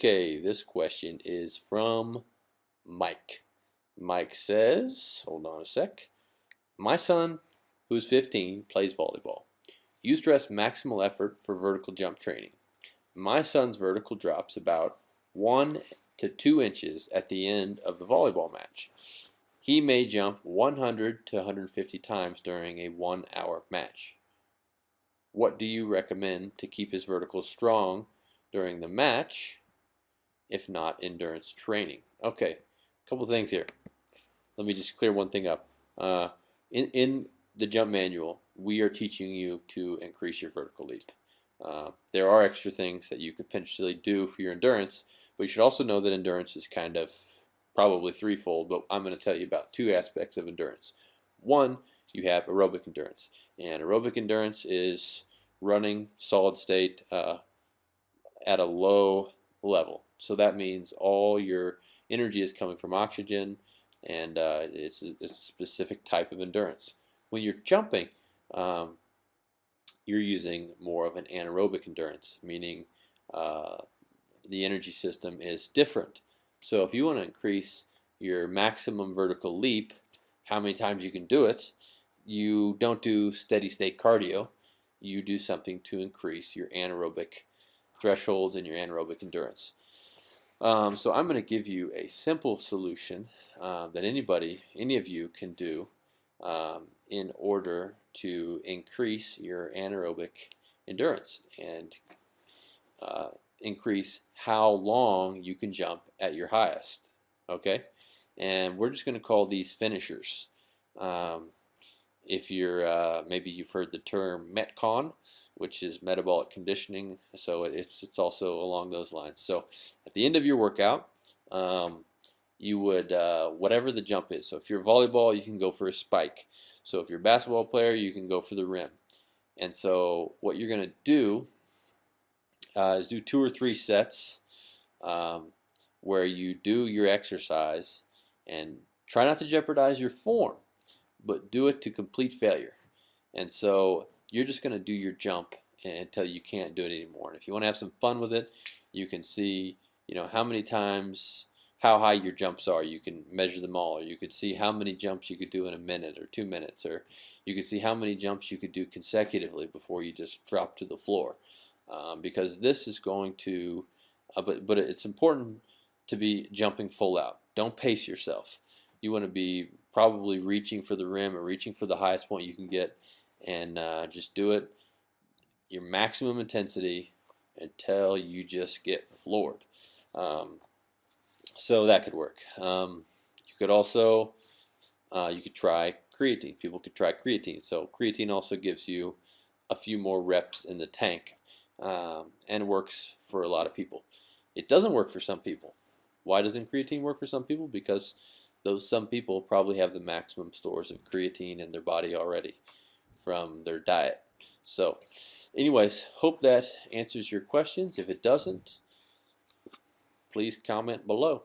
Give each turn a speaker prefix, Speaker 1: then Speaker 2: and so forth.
Speaker 1: Okay, this question is from Mike. Mike says, hold on a sec. My son, who's 15, plays volleyball. You stress maximal effort for vertical jump training. My son's vertical drops about 1 to 2 inches at the end of the volleyball match. He may jump 100 to 150 times during a 1-hour match. What do you recommend to keep his verticals strong during the match, if not endurance training? Okay, a couple things here. Let me just clear one thing up. In the jump manual, we are teaching you to increase your vertical leap. There are extra things that you could potentially do for your endurance, but you should also know that endurance is kind of probably threefold, but I'm going to tell you about 2 aspects of endurance. One, you have aerobic endurance, and aerobic endurance is running solid state at a low level. So that means all your energy is coming from oxygen, and it's a specific type of endurance. When you're jumping, you're using more of an anaerobic endurance, meaning the energy system is different. So if you want to increase your maximum vertical leap, how many times you can do it, you don't do steady state cardio, you do something to increase your anaerobic thresholds and your anaerobic endurance. So I'm going to give you a simple solution that any of you can do in order to increase your anaerobic endurance and increase how long you can jump at your highest. Okay, and we're just going to call these finishers. If you're maybe you've heard the term Metcon, which is metabolic conditioning, so it's also along those lines. So at the end of your workout, you would whatever the jump is. So if you're volleyball, you can go for a spike. So if you're a basketball player, you can go for the rim. And so what you're going to do is do 2 or 3 sets where you do your exercise and try not to jeopardize your form, but do it to complete failure. And so you're just going to do your jump until you can't do it anymore. And if you want to have some fun with it, you can see, how many times, how high your jumps are. You can measure them all. Or you could see how many jumps you could do in a minute or 2 minutes, or you could see how many jumps you could do consecutively before you just drop to the floor. Because this is going to, but it's important to be jumping full out. Don't pace yourself. You want to be probably reaching for the rim or reaching for the highest point you can get, and just do it your maximum intensity until you just get floored. So that could work. You could also you could try creatine. People could try creatine. So creatine also gives you a few more reps in the tank, and works for a lot of people. It doesn't work for some people. Why doesn't creatine work for some people? Because those some people probably have the maximum stores of creatine in their body already from their diet. So anyways, hope that answers your questions. If it doesn't, please comment below.